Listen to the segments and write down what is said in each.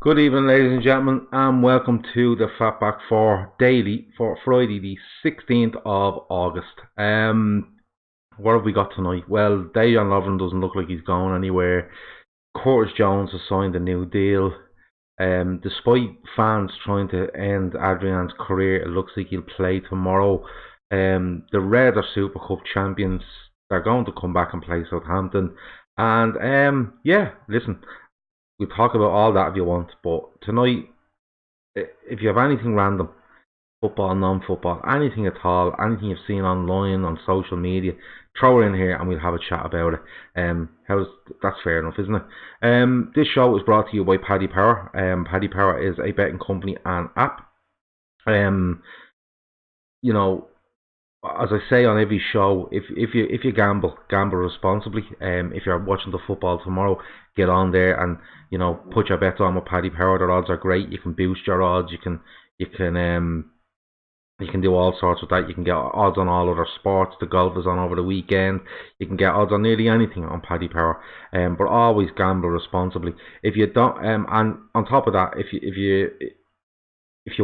Good evening, ladies and gentlemen, and welcome to the FB4 Daily for Friday, the 16th of August. What have we got tonight? Well, Degsy Lovren doesn't look like he's going anywhere. Curtis Jones has signed a new deal. Despite fans trying to end Adrian's career, it looks like he'll play tomorrow. The Reds are Super Cup champions. They're going to come back and play Southampton. And yeah, listen, we'll talk about all that if you want, but tonight, if you have anything random, football, non-football, anything at all, anything you've seen online, on social media, throw it in here and we'll have a chat about it. That's fair enough, isn't it? This show is brought to you by Paddy Power. Paddy Power is a betting company and app. You know, as I say on every show, if you gamble responsibly. If you're watching the football tomorrow, get on there and put your bets on with Paddy Power. Their odds are great. You can boost your odds. You can do all sorts with that. You can get odds on all other sports. The golf is on over the weekend. You can get odds on nearly anything on Paddy Power. But always gamble responsibly. If you don't, and on top of that, if you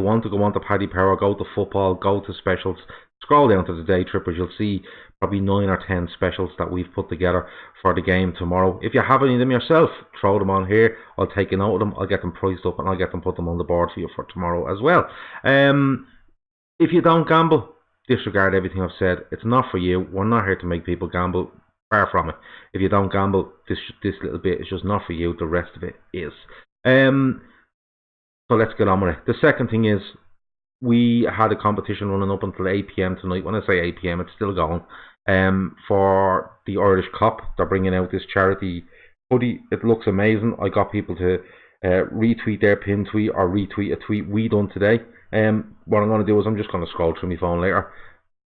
want to go on to Paddy Power, go to football, go to specials, scroll down to the day trippers, you'll see probably 9 or 10 specials that we've put together for the game tomorrow. If you have any of them yourself, throw them on here. I'll take a note of them. I'll get them priced up and I'll get them put them on the board for you for tomorrow as well. If you don't gamble, disregard everything I've said. It's not for you. We're not here to make people gamble. Far from it. If you don't gamble, this little bit is just not for you. The rest of it is. So let's get on with it. The second thing is, we had a competition running up until 8 p.m. tonight. When I say 8 p.m, it's still going. For the Irish Cup, they're bringing out this charity hoodie. It looks amazing. I got people to retweet their pin tweet or retweet a tweet we done today. What I'm going to do is I'm just going to scroll through my phone later,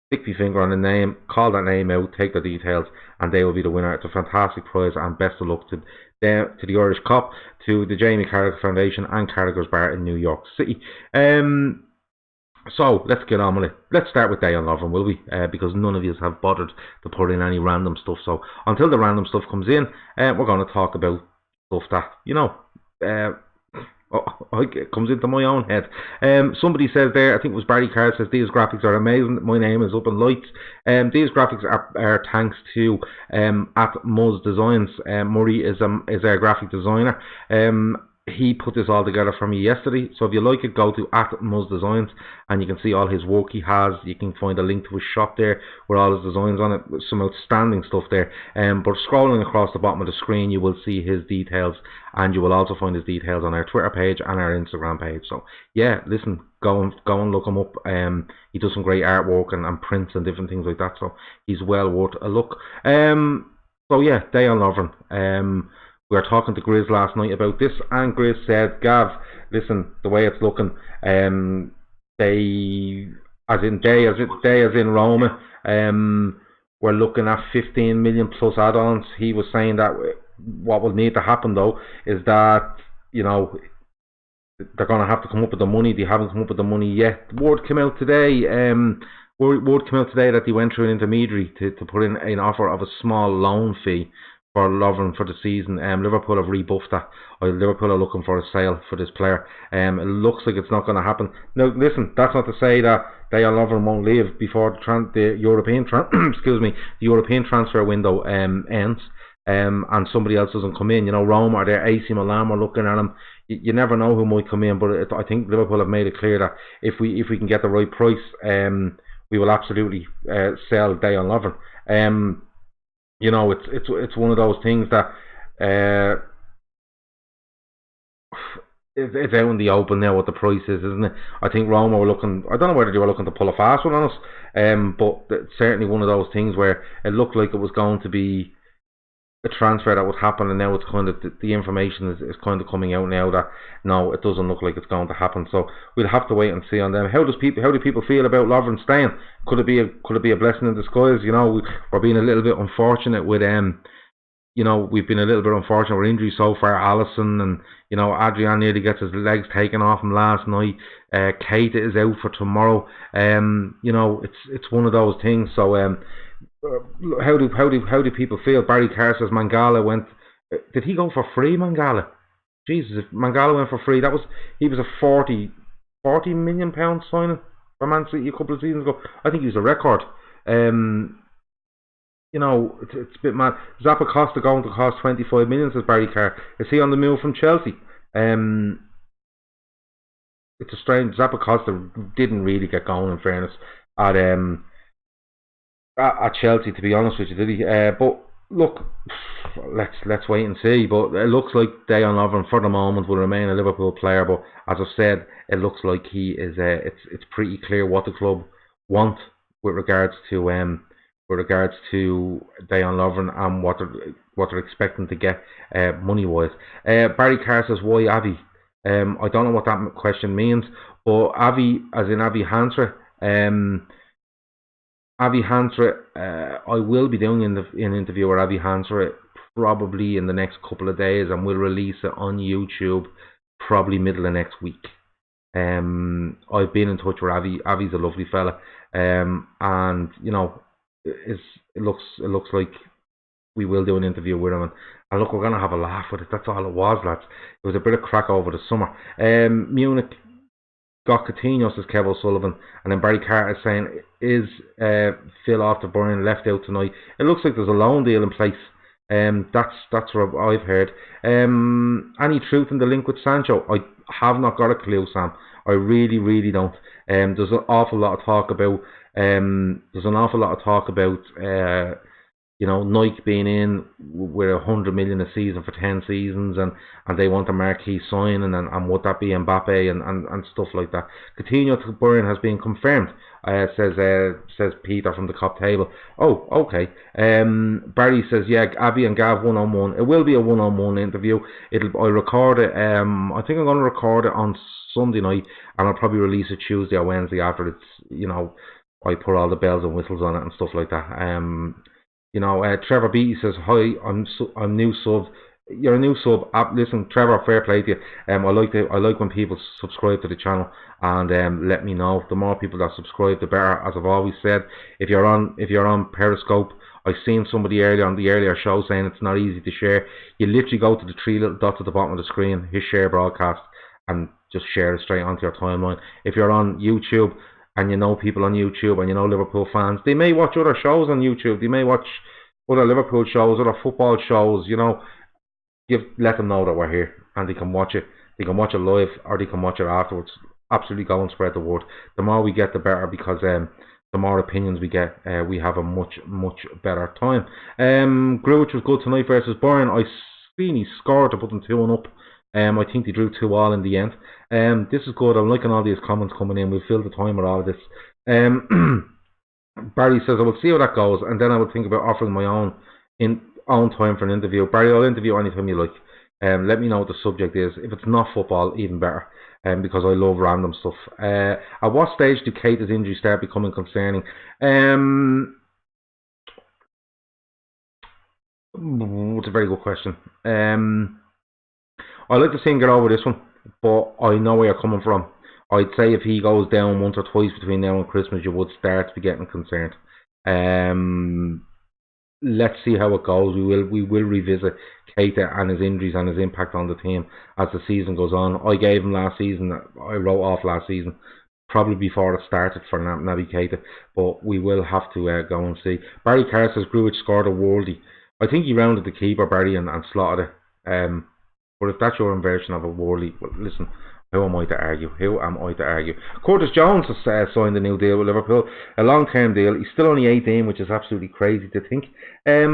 stick my finger on the name, call that name out, take the details, and they will be the winner. It's a fantastic prize, and best of luck to the Irish Cup, to the Jamie Carragher Foundation and Carragher's Bar in New York City. So let's get on with it. Let's start with Degsy Lovren, will we? Because none of you have bothered to put in any random stuff. So until the random stuff comes in, we're going to talk about stuff that it comes into my own head. Somebody says there, I think it was Barry Carr, says these graphics are amazing. My name is up in lights. These graphics are thanks to at Muzz Designs. Murray is our graphic designer. He put this all together for me yesterday. So if you like it, go to at Muzz Designs and you can see all his work he has. You can find a link to his shop there with all his designs on it. Some outstanding stuff there. But scrolling across the bottom of the screen, you will see his details, and you will also find his details on our Twitter page and our Instagram page. So yeah, listen, go and look him up. He does some great artwork and prints and different things like that. So he's well worth a look. So yeah, Degsy Lovren. We were talking to Grizz last night about this, and Grizz said, Gav, listen, the way it's looking, they, as in Roma, we're looking at 15 million plus add-ons. He was saying that what will need to happen, though, is that, they're going to have to come up with the money. They haven't come up with the money yet. Word came out today, that they went through an intermediary to put in an offer of a small loan fee for Lovren for the season. Liverpool have rebuffed that. Liverpool are looking for a sale for this player. It looks like it's not going to happen. Now, listen, that's not to say that Degsy Lovren won't leave before the European transfer window ends, and somebody else doesn't come in. Rome or their AC Milan were looking at him. You never know who might come in, but I think Liverpool have made it clear that if we can get the right price, we will absolutely sell Degsy Lovren. It's one of those things that it's out in the open now what the price is, isn't it? I think Roma were looking, I don't know whether they were looking to pull a fast one on us, but it's certainly one of those things where it looked like it was going to be a transfer that would happen, and now it's kind of the information is kind of coming out now that no, it doesn't look like it's going to happen. So we'll have to wait and see on them. How do people feel about Lovren staying? Could it be a blessing in disguise? We're being a little bit unfortunate with we've been a little bit unfortunate with injuries so far. Alisson and Adrian nearly gets his legs taken off him last night. Keita is out for tomorrow. It's one of those things. So how do people feel? Barry Carr says Mangala went. Did he go for free, Mangala? Jesus, if Mangala went for free, he was a 40 million pound signing for Man City a couple of seasons ago. I think he was a record. It's a bit mad. Zappacosta going to cost 25 million, says Barry Carr. Is he on the move from Chelsea? It's a strange. Zappacosta didn't really get going, in fairness, at Chelsea, to be honest with you, did he? But look, let's wait and see. But it looks like Dejan Lovren for the moment will remain a Liverpool player. But as I said, it looks like he is. It's pretty clear what the club want with regards to Dejan Lovren and what they're expecting to get money wise. Barry Carr says, why Avi? I don't know what that question means, but Avi, as in Avi Hansra, I will be doing an interview with Avi Hansra probably in the next couple of days, and we'll release it on YouTube probably middle of next week. I've been in touch with Avi. Avi's a lovely fella, and it looks like we will do an interview with him, and look, we're gonna have a laugh with it. That's all it was, lads. It was a bit of crack over the summer. Munich got Coutinho, says Kev O'Sullivan, and then Barry Carter is saying, is Phil after Brian left out tonight? It looks like there's a loan deal in place. That's what I've heard. Any truth in the link with Sancho? I have not got a clue, Sam. I really don't. There's an awful lot of talk about. Nike being in with 100 million a season for 10 seasons, and they want a marquee signing, and would that be Mbappe and stuff like that. Coutinho to Bayern has been confirmed, says Peter from the Cop Table. Oh, okay. Barry says, yeah, Abby and Gav one-on-one. It will be a one-on-one interview. I record it. I think I'm going to record it on Sunday night, and I'll probably release it Tuesday or Wednesday after it's, I put all the bells and whistles on it and stuff like that. Trevor Beatty says, hi, I'm new sub. You're a new sub. Listen, Trevor, fair play to you. I like when people subscribe to the channel and let me know. The more people that subscribe, the better. As I've always said, if you're on Periscope, I've seen somebody earlier on the earlier show saying it's not easy to share. You literally go to the three little dots at the bottom of the screen, hit share broadcast, and just share it straight onto your timeline. If you're on YouTube, and you know people on YouTube, and you know Liverpool fans, they may watch other shows on YouTube. They may watch other Liverpool shows, other football shows. Let them know that we're here, and they can watch it. They can watch it live, or they can watch it afterwards. Absolutely, go and spread the word. The more we get, the better, because the more opinions we get, we have a much better time. Greenwich was good tonight versus Bayern. I seen he scored to put them 2-1 up. I think they drew 2-2 in the end. This is good. I'm liking all these comments coming in. We'll fill the time with all of this. Barry says, I will see how that goes, and then I will think about offering my own time for an interview. Barry, I'll interview anytime you like. Let me know what the subject is. If it's not football, even better, because I love random stuff. At what stage do Keita's injuries start becoming concerning? It's a very good question. I'd like to see him get over this one, but I know where you're coming from. I'd say if he goes down once or twice between now and Christmas, you would start to be getting concerned. Let's see how it goes. We will revisit Keita and his injuries and his impact on the team as the season goes on. I gave him last season. I wrote off last season, probably before it started for Naby Keita, but we will have to go and see. Barry Carr says Grujic scored a worldie. I think he rounded the keeper, Barry, and slotted it. But if that's your version of a worldie, well, listen, who am I to argue? Curtis Jones has signed a new deal with Liverpool, a long-term deal. He's still only 18, which is absolutely crazy to think. I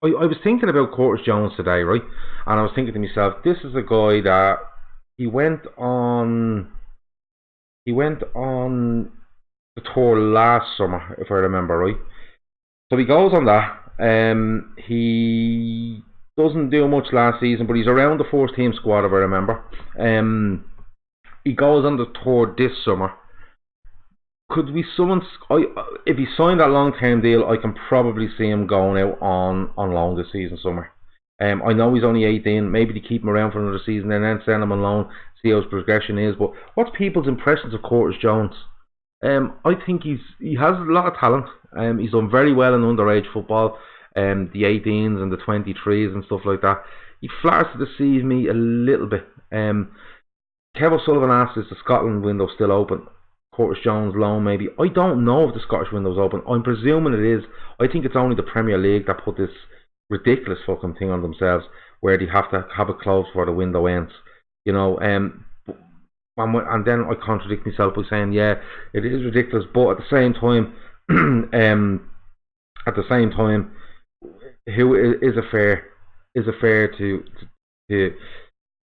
was thinking about Curtis Jones today, right? And I was thinking to myself, this is a guy that he went on the tour last summer, if I remember right. So he goes on that. He doesn't do much last season, but he's around the first team squad, if I remember. He goes on the tour this summer. Could we if he signed that long-term deal, I can probably see him going out on loan this season summer. I know he's only 18. Maybe to keep him around for another season and then send him on loan, see how his progression is. But what's people's impressions of Curtis Jones? I think he has a lot of talent. He's done very well in underage football. the 18s and the 23s and stuff like that. He flatters to deceive me a little bit. Kev O'Sullivan asked, is the Scotland window still open? Curtis Jones loan maybe. I don't know if the Scottish window's open. I'm presuming it is. I think it's only the Premier League that put this ridiculous fucking thing on themselves where they have to have it closed before the window ends. You know, and then I contradict myself by saying, yeah, it is ridiculous, but at the same time, who is it fair to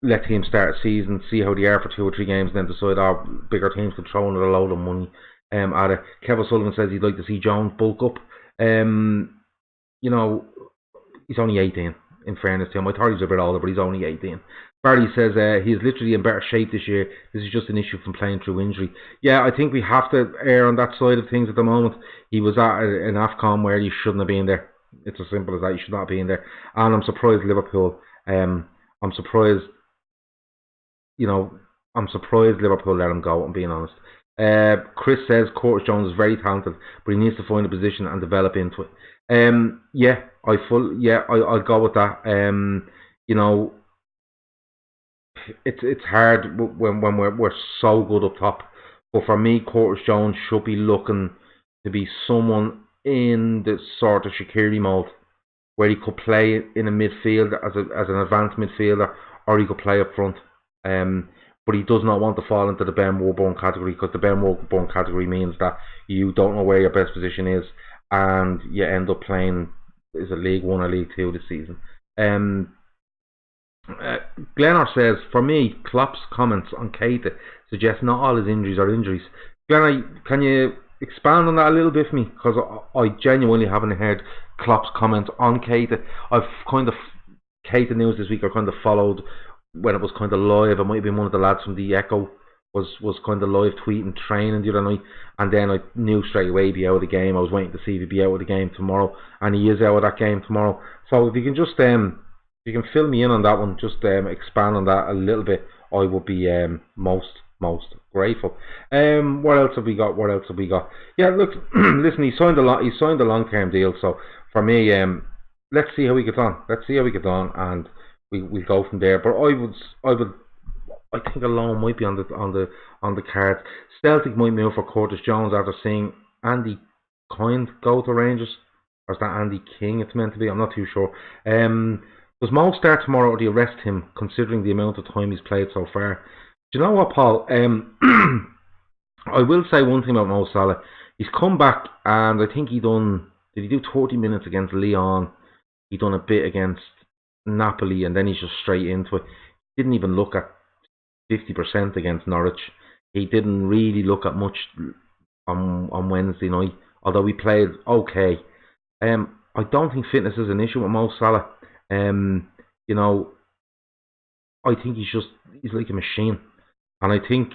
let teams start a season, see how they are for 2 or 3 games, and then decide our bigger teams can throw in a load of money at it. Kevin Sullivan says he'd like to see Jones bulk up. You know, he's only 18, in fairness to him. I thought he was a bit older, but he's only 18. Barry says he is literally in better shape this year. This is just an issue from playing through injury. Yeah, I think we have to err on that side of things at the moment. He was at an AFCON where he shouldn't have been there. It's as simple as that. He should not be in there. And I'm surprised Liverpool. I'm surprised. You know, I'm surprised Liverpool let him go, I'm being honest. Chris says Curtis Jones is very talented, but he needs to find a position and develop into it. Yeah, I'll go with that. You know, it's hard when we're so good up top. But for me, Curtis Jones should be looking to be someone in the sort of Shaqiri mold, where he could play in a midfield as an advanced midfielder, or he could play up front. But he does not want to fall into the Ben Warburn category, because the Ben Warburn category means that you don't know where your best position is and you end up playing, is it League 1 or League 2 this season. Glenor says, for me, Klopp's comments on Keita suggest not all his injuries are injuries. Glenor, can you expand on that a little bit for me? Because I genuinely haven't heard Klopp's comments on Keita. I've kind of, Keita news this week I kind of followed when it was kind of live. It might have been one of the lads from the Echo was kind of live tweeting training the other night, and then I knew straight away he'd be out of the game. I was waiting to see if he'd be out of the game tomorrow, and he is out of that game tomorrow. So if you can just if you can fill me in on that one, just expand on that a little bit, I would be most grateful. What else have we got? Yeah, look, listen, he signed a long-term deal, so for me, let's see how we get on, and we go from there. But I think a loan might be on the cards. Celtic might move for Curtis Jones after seeing Andy Kind go to Rangers, or is that Andy King it's meant to be? I'm not too sure. Does Mo start tomorrow, or do you rest him, considering the amount of time he's played so far? Do you know what, Paul? I will say one thing about Mo Salah. He's come back, and I think did he do 30 minutes against Lyon? He done a bit against Napoli, and then he's just straight into it. He didn't even look at 50% against Norwich. He didn't really look at much on Wednesday night, although he played okay. I don't think fitness is an issue with Mo Salah. You know, I think he's like a machine, and I think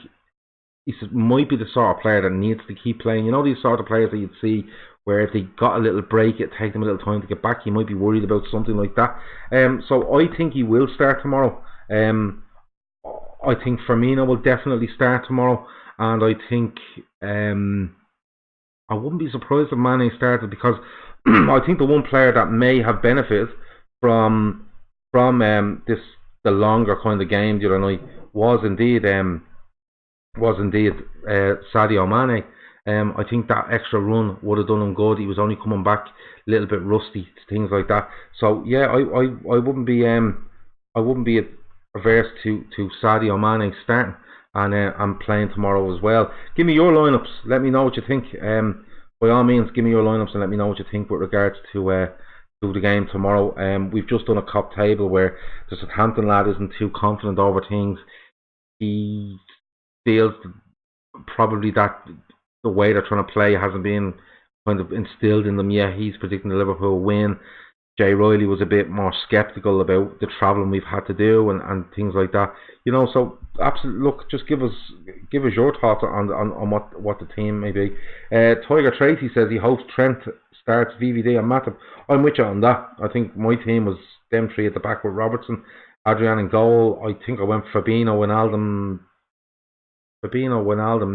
he might be the sort of player that needs to keep playing. You know, these sort of players that you'd see where if they got a little break, it'd take them a little time to get back. He might be worried about something like that. So I think he will start tomorrow. I think Firmino will definitely start tomorrow, and I think I wouldn't be surprised if Mane started, because I think the one player that may have benefited from the longer kind of game the other night was indeed Sadio Mane. I think that extra run would have done him good. He was only coming back a little bit rusty, things like that. So yeah, I wouldn't be averse to Sadio Mane starting and playing tomorrow as well. Give me your lineups. Let me know what you think. By all means, give me your lineups and let me know what you think with regards to the game tomorrow. We've just done a cop table where the Southampton lad isn't too confident over things. He feels probably that the way they're trying to play hasn't been kind of instilled in them yet. He's predicting the Liverpool win. Jay Riley was a bit more sceptical about the travelling we've had to do and things like that. You know, so absolutely, look, just give us your thoughts on what the team may be. Tiger Tracy says he hopes Trent starts VVD and Matip. I'm with you on that. I think my team was them three at the back with Robertson, Adrian in goal. I think I went Fabinho, Wijnaldum,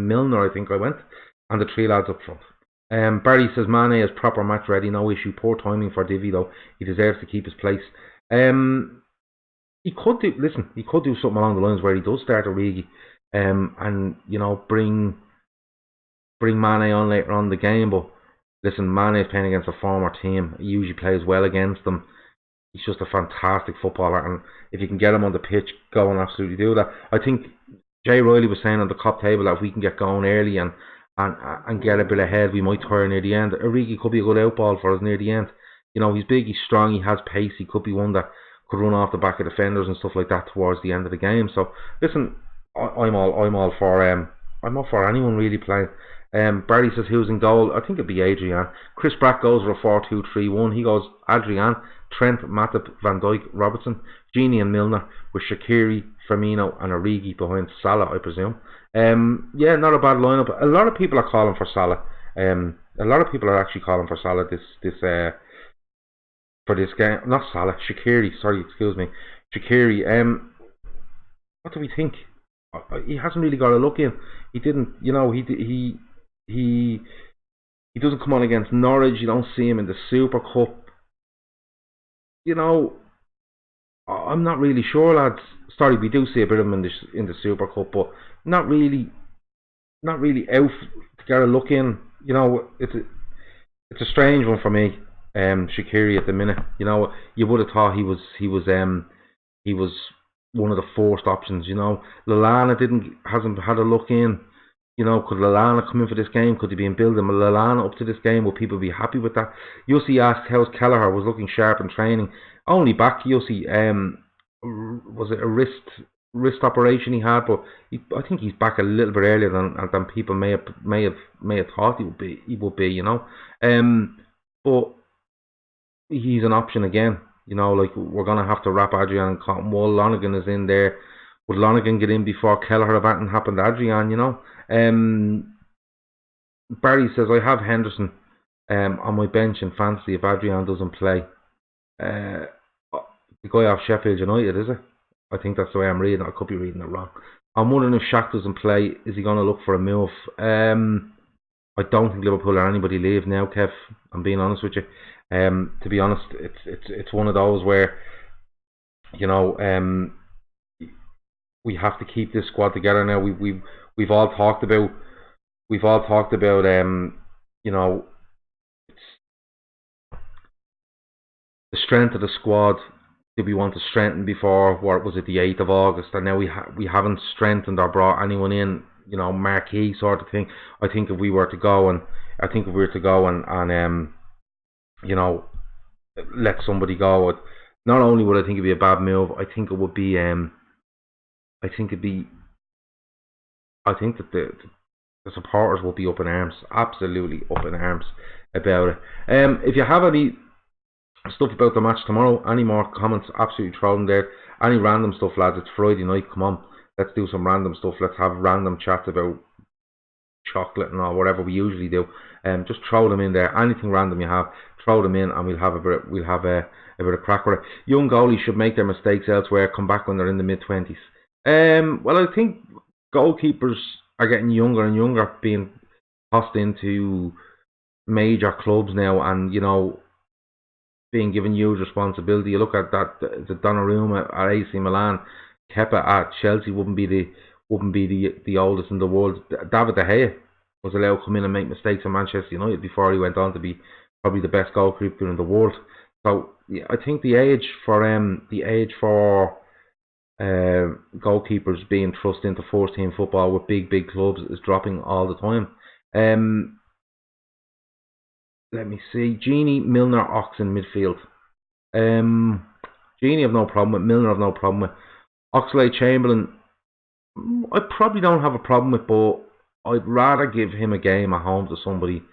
Milner. I think I went, and the three lads up front. Barry says Mane is proper match ready, no issue. Poor timing for Divi though. He deserves to keep his place. He could do. Listen, he could do something along the lines where he does start Origi, and bring Mane on later on in the game. But listen, Mane is playing against a former team. He usually plays well against them. He's just a fantastic footballer, and if you can get him on the pitch, go and absolutely do that. I think Jay Riley was saying on the cup table that if we can get going early and get a bit ahead, we might tire near the end. Origi could be a good outball for us near the end. He's big, he's strong, he has pace. He could be one that could run off the back of defenders and stuff like that towards the end of the game. So listen, I'm all for anyone really playing. Barry says who's in goal? I think it'd be Adrian. Chris Brack goes for a 4-2-3-1. He goes Adrian, Trent, Matip, Van Dijk, Robertson, Gini and Milner with Shaqiri, Firmino and Origi behind Salah, I presume. Yeah, not a bad lineup. A lot of people are calling for Salah. A lot of people are actually calling for Salah for this game. Not Salah, Shaqiri. Sorry, excuse me, Shaqiri. What do we think? He hasn't really got a look in. He didn't. He doesn't come on against Norwich. You don't see him in the Super Cup. I'm not really sure, lads. Sorry, we do see a bit of him in the Super Cup, but not really out to get a look in. It's a strange one for me. Shaqiri at the minute. You would have thought he was one of the forced options. Lallana hasn't had a look in. Could Lallana come in for this game? Could he be in building Lallana up to this game? Will people be happy with that? Yossi asked how's Kelleher, was looking sharp in training. Only back, Yossi. Was it a wrist operation he had? But I think he's back a little bit earlier than people may have thought he would be. But he's an option again. We're gonna have to wrap Adrian and Cotton Wool. Lonergan is in there. Would Lonergan get in before Kelleher if anything happened to Adrian? Barry says I have Henderson on my bench in fantasy if Adrian doesn't play. The guy off Sheffield United, is it? I think that's the way I'm reading it. I could be reading it wrong. I'm wondering if Shaq doesn't play, is he going to look for a move? I don't think Liverpool or anybody leave now, Kev. I'm being honest with you. To be honest, it's one of those where we have to keep this squad together now. We've all talked about it's the strength of the squad. Did we want to strengthen before? What was it, the 8th of August? And now we haven't strengthened or brought anyone in, marquee sort of thing. I think if we were to go and let somebody go, not only would I think it'd be a bad move, I think it would be I think that the supporters will be up in arms, absolutely up in arms about it. If you have any stuff about the match tomorrow, any more comments, absolutely throw them there. Any random stuff, lads, it's Friday night, come on, let's do some random stuff. Let's have random chats about chocolate and all, whatever we usually do. Just throw them in there. Anything random you have, throw them in, and we'll have a bit of crack with it. Young goalies should make their mistakes elsewhere, come back when they're in the mid-20s. Well, I think goalkeepers are getting younger and younger, being tossed into major clubs now, and being given huge responsibility. You look at that, the Donnarumma at AC Milan, Kepa at Chelsea wouldn't be the oldest in the world. David De Gea was allowed to come in and make mistakes in Manchester United before he went on to be probably the best goalkeeper in the world. So yeah, I think the age for goalkeepers being thrust into first team football with big clubs is dropping all the time. Let me see. Gini, Milner, Ox in midfield. Gini I've no problem with. Milner I've no problem with. Oxlade-Chamberlain I probably don't have a problem with, but I'd rather give him a game at home to somebody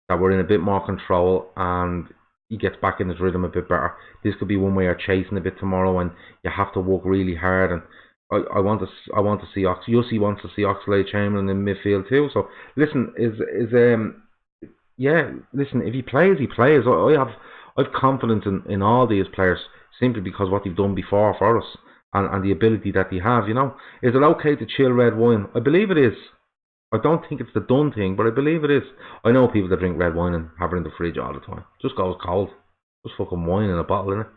that we're in a bit more control and he gets back in his rhythm a bit better. This could be one where you're chasing a bit tomorrow and you have to work really hard. And I want to see Yossi wants to see Oxlade-Chamberlain in midfield too. So listen, listen, if he plays, he plays. I've confidence in all these players simply because what they've done before for us and the ability that they have. Is it okay to chill red wine? I believe it is. I don't think it's the done thing, but I believe it is. I know people that drink red wine and have it in the fridge all the time. Just goes cold. Just fucking wine in a bottle, innit?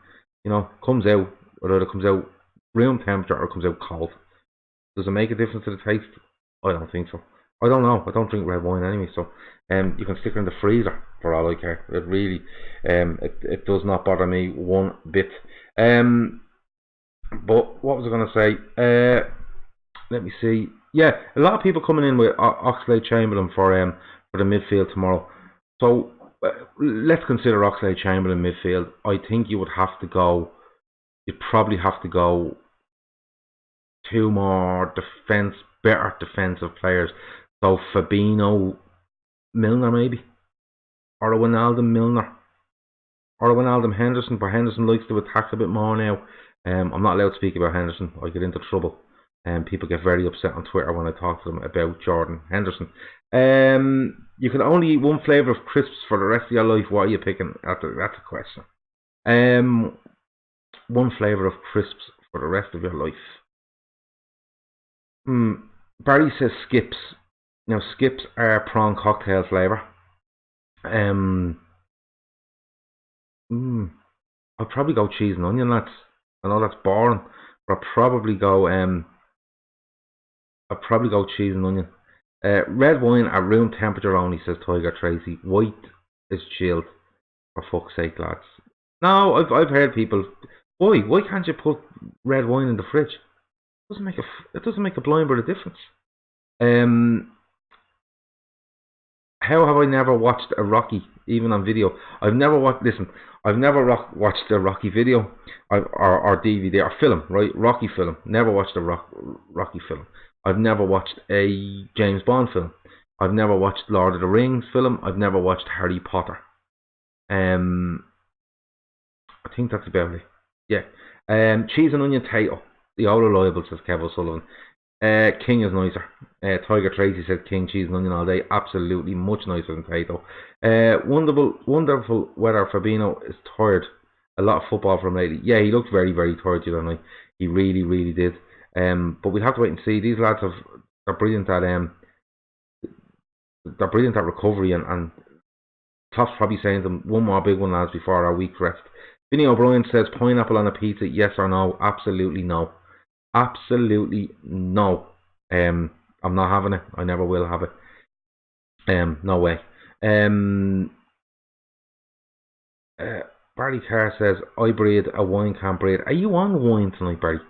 You know, comes out, whether it comes out room temperature or it comes out cold. Does it make a difference to the taste? I don't think so. I don't know. I don't drink red wine anyway, so you can stick it in the freezer for all I care. It really, it does not bother me one bit. But what was I going to say? Let me see. Yeah, a lot of people coming in with Oxlade-Chamberlain for the midfield tomorrow. So let's consider Oxlade-Chamberlain midfield. I think you would have to go. You'd probably have to go two more better defensive players. So Fabinho, Milner maybe, or a Wijnaldum Milner, or a Wijnaldum Henderson. But Henderson likes to attack a bit more now. I'm not allowed to speak about Henderson. I get into trouble. People get very upset on Twitter when I talk to them about Jordan Henderson. You can only eat one flavour of crisps for the rest of your life. What are you picking? That's a question. One flavour of crisps for the rest of your life. Barry says skips. Now skips are prawn cocktail flavour. I'll probably go cheese and onion, lads. I know that's boring, but I'll probably go cheese and onion. Red wine at room temperature only, says Tiger Tracy. White is chilled. For fuck's sake, lads. No, I've heard people. Why can't you put red wine in the fridge? It doesn't make a blind bit of difference. How have I never watched a Rocky, even on video? I've never watched a Rocky video or DVD or film, right? Rocky film. Never watched a Rocky film. I've never watched a James Bond film. I've never watched Lord of the Rings film. I've never watched Harry Potter. I think that's about it. Yeah. Cheese and onion tato. The all reliable, says Kev O'Sullivan. King is nicer. Tiger Tracy said King, cheese and onion all day. Absolutely, much nicer than tato. Wonderful weather. Fabinho is tired. A lot of football from lately. Yeah, he looked very, very tired the other night. He really, really did. But we'll have to wait and see. These lads they're brilliant at recovery, and Tops probably saying to them, one more big one, lads, before our week rest. Vinny O'Brien says pineapple on a pizza, yes or no? Absolutely no. Absolutely no. I'm not having it. I never will have it. No way. Barry Carr says, I breed a wine, can't breed. Are you on wine tonight, Barry?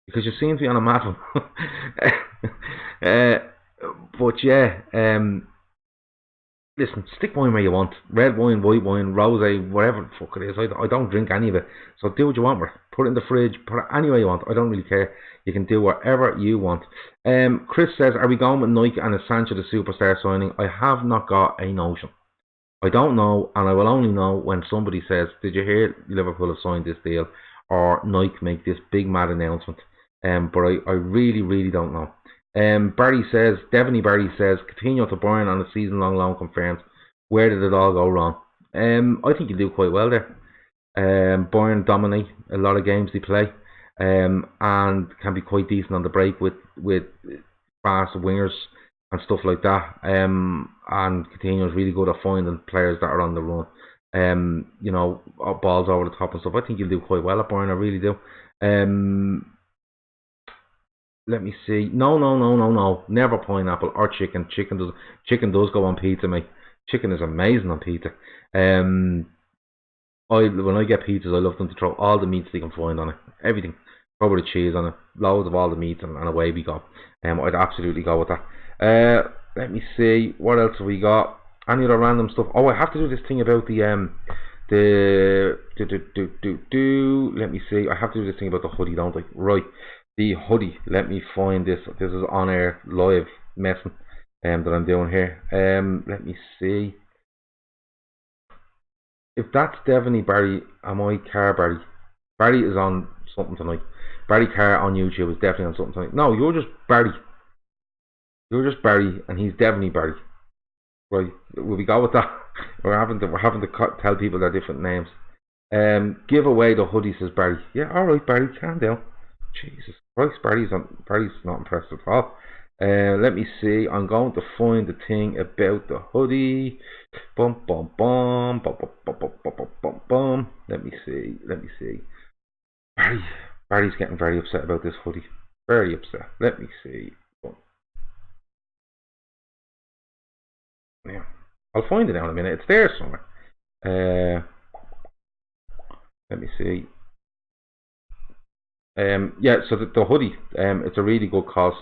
Because you seem to be on a mad one. But yeah, listen, stick wine where you want. Red wine, white wine, rosé, whatever the fuck it is. I don't drink any of it. So do what you want with it. Put it in the fridge, put it anywhere you want. I don't really care. You can do whatever you want. Chris says, are we going with Nike and a Sancho the superstar signing? I have not got a notion. I don't know, and I will only know when somebody says, did you hear Liverpool have signed this deal? Or Nike make this big mad announcement. But I really, really don't know. Devaney Barry says, Coutinho to Bayern on a season-long loan confirmed. Where did it all go wrong? I think you do quite well there. Bayern dominate a lot of games they play, and can be quite decent on the break with fast wingers and stuff like that. And Coutinho is really good at finding players that are on the run. Balls over the top and stuff. I think you'll do quite well at Bayern. I really do. Let me see. No. Never pineapple or chicken. Chicken does go on pizza, mate. Chicken is amazing on pizza. When I get pizzas, I love them to throw all the meats they can find on it. Everything. Throw a bit of cheese on it. Loads of all the meats, and away we go. I'd absolutely go with that. Let me see. What else have we got? Any other random stuff? Oh, I have to do this thing about let me see. I have to do this thing about the hoodie, don't I? Right. The hoodie. Let me find this. This is on air live messing that I'm doing here. Let me see. If that's Devaney Barry, am I Carr Barry? Barry is on something tonight. Barry Carr on YouTube is definitely on something tonight. No, you're just Barry. You're just Barry, and he's Devaney Barry. Right? Will we go with that? We're having to tell people their different names. Give away the hoodie, says Barry. Yeah, all right, Barry, calm down. Jesus Christ, Barry's not impressed at all. Let me see. I'm going to find the thing about the hoodie. Bum bum bum bum bum bum bum bum bum bum bum. Let me see. Let me see. Barry's getting very upset about this hoodie. Very upset. Let me see. Yeah, I'll find it now in a minute. It's there somewhere. Let me see. Yeah, so the hoodie, it's a really good cause.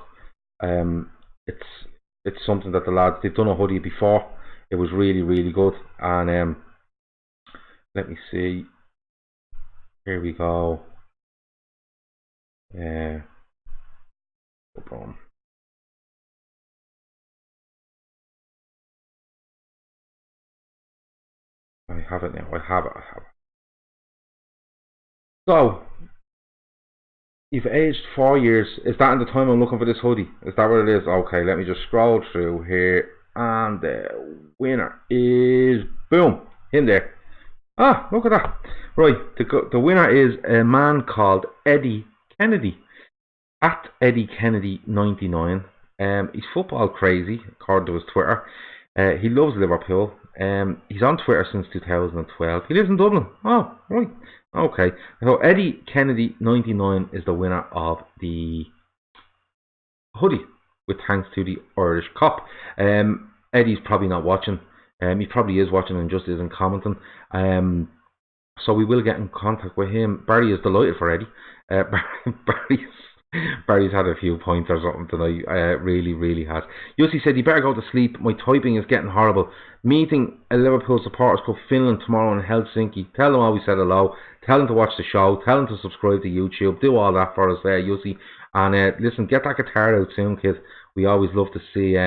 Um, it's it's something that the lads, they've done a hoodie before. It was really really good, and let me see. Here we go. Boom. I have it now. I have it. So you've aged 4 years. Is that in the time I'm looking for this hoodie? Is that what it is? Okay, let me just scroll through here, and the winner is boom, in there. Ah, look at that. Right, the winner is a man called Eddie Kennedy, at Eddie Kennedy 99. He's football crazy, according to his Twitter. He loves Liverpool. He's on Twitter since 2012. He lives in Dublin. Oh, right. Okay. So Eddie Kennedy 99 is the winner of the hoodie, with thanks to the Irish Cup. Eddie's probably not watching. He probably is watching and just isn't commenting. So we will get in contact with him. Barry is delighted for Eddie. Barry's had a few points or something tonight. Really, really has. Yussi said, "You better go to sleep. My typing is getting horrible. Meeting a Liverpool supporters club Finland tomorrow in Helsinki. Tell them all we said hello. Tell them to watch the show. Tell them to subscribe to YouTube. Do all that for us there, Yussi. And listen, get that guitar out soon, kid. We always love to see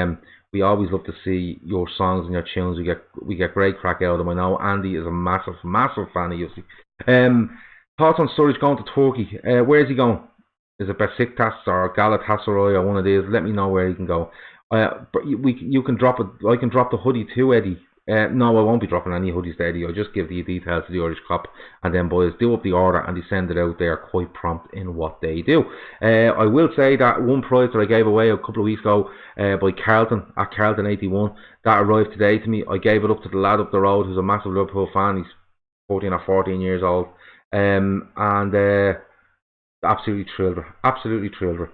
your songs and your tunes. We get great crack out of them. I know Andy is a massive fan of Yussi. Thoughts on Sturridge going to Turkey? Where is he going? Is it Besiktas or Galatasaray or one of these? Let me know where he can go. But you can drop it. I can drop the hoodie to Eddie. No, I won't be dropping any hoodies to Eddie. I'll just give the details to the Irish Cup, and then boys do up the order and they send it out. They are quite prompt in what they do. I will say that one prize that I gave away a couple of weeks ago by Carlton at Carlton 81, that arrived today to me. I gave it up to the lad up the road who's a massive Liverpool fan. He's 14 or 14 years old, and absolutely thrilled her. Absolutely thrilled her.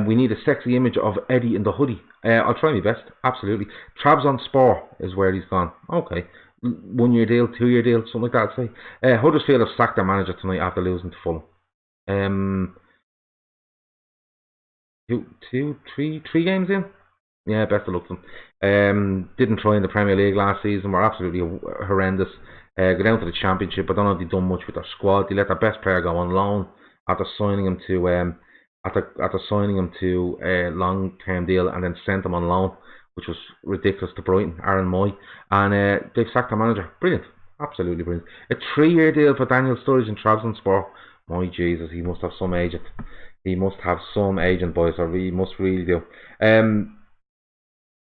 We need a sexy image of Eddie in the hoodie. I'll try my best. Absolutely. Trabzonspor is where he's gone. Okay. 1 year deal, 2 year deal, something like that, I'd say. Huddersfield have sacked their manager tonight after losing to Fulham. Three games in? Yeah, best of luck to them. Didn't try in the Premier League last season. Were absolutely horrendous. Go down to the Championship. I don't know if they've done much with their squad. They let their best player go on loan after signing him to a long-term deal, and then sent him on loan, which was ridiculous, to Brighton, Aaron Moy, and they've sacked their manager. Brilliant, absolutely brilliant. A 3-year deal for Daniel Sturridge in Trabzonspor. My Jesus, he must have some agent. He must have some agent, boys, or he must really do.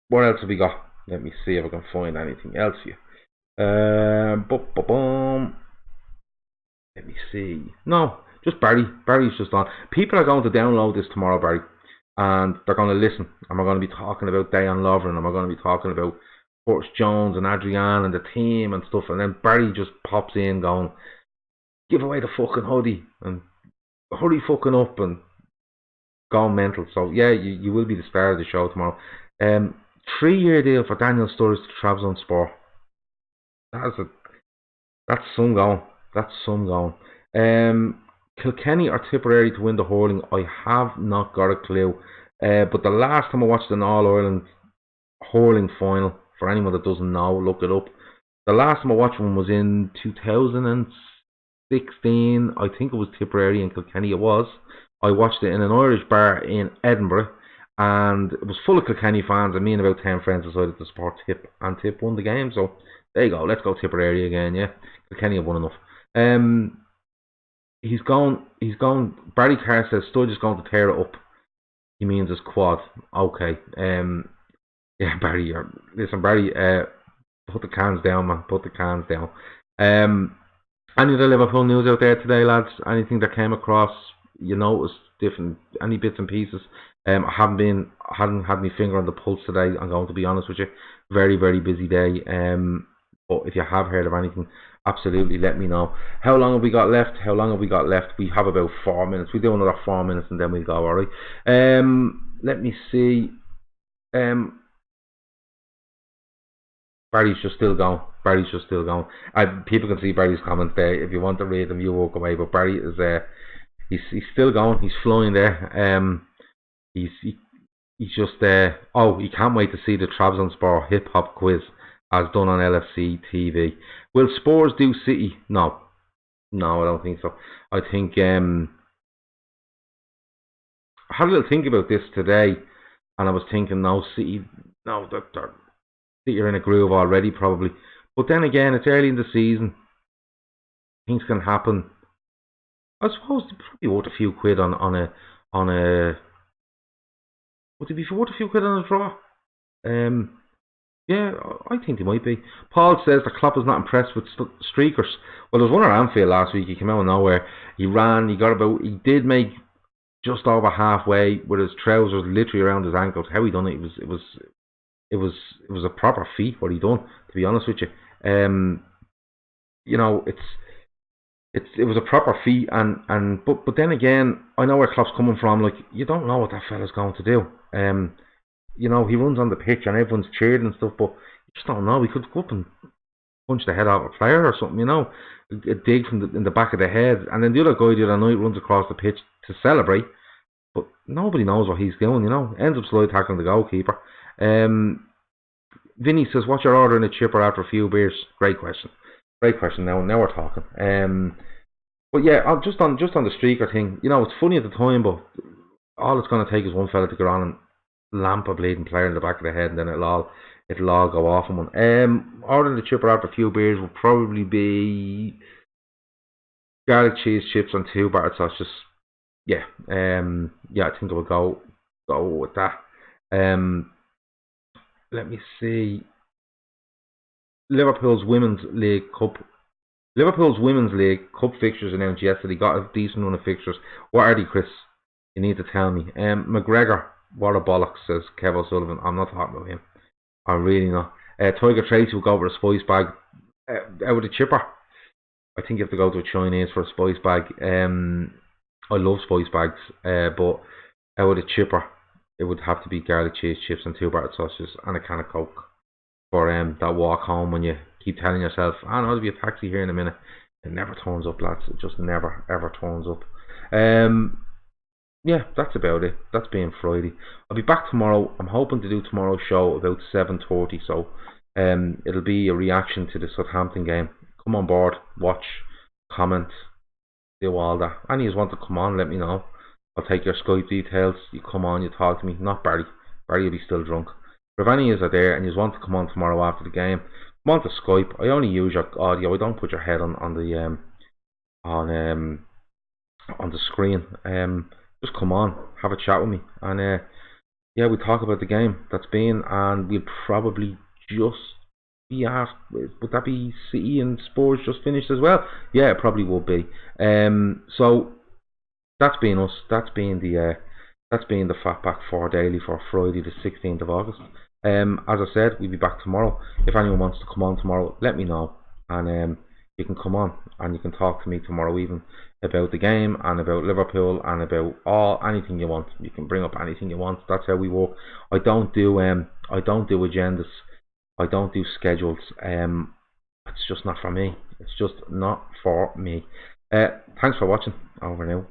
What else have we got? Let me see if I can find anything else here. Let me see. No, just Barry. Barry's just on. People are going to download this tomorrow, Barry, and they're going to listen. And we're going to be talking about Degsy Lovren, and we're going to be talking about Curtis Jones and Adrian and the team and stuff. And then Barry just pops in going, "Give away the fucking hoodie and hurry fucking up and go mental." So yeah, you will be the star of the show tomorrow. 3-year deal for Daniel Sturridge to Trabzonspor. That's some going. That's some going. Kilkenny or Tipperary to win the hurling? I have not got a clue. But the last time I watched an All-Ireland hurling final, for anyone that doesn't know, look it up. The last time I watched one was in 2016. I think it was Tipperary and Kilkenny. It was. I watched it in an Irish bar in Edinburgh, and it was full of Kilkenny fans, and me and about 10 friends decided to support Tip, and Tip won the game. So there you go. Let's go Tipperary again. Yeah, Kilkenny have won enough. He's gone. Barry Carr says Studge is going to tear it up. He means his quad. Okay. Yeah, Barry. Listen, Barry. Put the cans down, man. Put the cans down. Any other Liverpool news out there today, lads? Anything that came across? You noticed different? Any bits and pieces? I hadn't had my finger on the pulse today. I'm going to be honest with you. Very, very busy day. But if you have heard of anything, absolutely let me know. How long have we got left? We have about 4 minutes. We do another 4 minutes and then we'll go. All right. Let me see. Barry's just still going. People can see Barry's comments there. If you want to read them, you walk away. But Barry is he's still going. He's flying there. He's just he can't wait to see the Trabzonspor hip hop quiz as done on LFC TV. Will Spurs do City? No, I don't think so. I think I had a little think about this today, and I was thinking, no, City, no, City are in a groove already probably. But then again, it's early in the season. Things can happen. I suppose they probably worth a few quid on a. Would it be worth a few quid on a draw? Yeah, I think they might be. Paul says that Klopp is not impressed with streakers. Well, there was one at Anfield last week. He came out of nowhere. He ran. He did make just over halfway with his trousers literally around his ankles. How he done it? It was a proper feat what he done. To be honest with you, it was a proper feat. But then again, I know where Klopp's coming from. Like, you don't know what that fella's going to do. He runs on the pitch and everyone's cheering and stuff, but you just don't know. He could go up and punch the head out of a player or something, a dig in the back of the head. And then the other guy the other night runs across the pitch to celebrate, but nobody knows what he's doing, Ends up slide tackling the goalkeeper. Vinny says, what's your order in a chipper after a few beers? Great question. Now we're talking. But yeah, just on the streaker thing, it's funny at the time, but all it's going to take is one fella to get on and lamp a bleeding player in the back of the head, and then it'll all go off in one. Ordering the chipper after a few beers will probably be garlic cheese chips and 2 battered sausages. Yeah, I think I will go with that. Let me see. Liverpool's Women's League Cup fixtures announced yesterday. Got a decent run of fixtures. What are they, Chris? You need to tell me. McGregor, what a bollocks, says Kev O'Sullivan. I'm not talking about him. I'm really not. Tiger Tracy will go over a spice bag. Out with a chipper. I think you have to go to a Chinese for a spice bag. I love spice bags, but out with a chipper, it would have to be garlic cheese chips and 2 battered sausages and a can of Coke for that walk home when you keep telling yourself, there'll be a taxi here in a minute. It never turns up, lads. It just never, ever turns up. Yeah, that's about it. That's being Friday. I'll be back tomorrow. I'm hoping to do tomorrow's show about 7:30. So it'll be a reaction to the Southampton game. Come on board, watch, comment, do all that. Any of you want to come on, let me know. I'll take your Skype details. You come on, you talk to me. Not Barry. Barry will be still drunk. But if any of you are there and you want to come on tomorrow after the game, come on to Skype. I only use your audio. I don't put your head on the screen. Just come on, have a chat with me, and we talk about the game that's been, and we'll probably just be asked, would that be City and Spurs just finished as well? Yeah, it probably would be. So that's been us. That's been the Fatback 4 Daily for Friday the 16th of August. As I said, we'll be back tomorrow. If anyone wants to come on tomorrow, let me know, and you can come on and you can talk to me tomorrow even about the game and about Liverpool and about anything you want. You can bring up anything you want. That's how we work. I don't do agendas. I don't do schedules. It's just not for me. It's just not for me. Thanks for watching. Over now.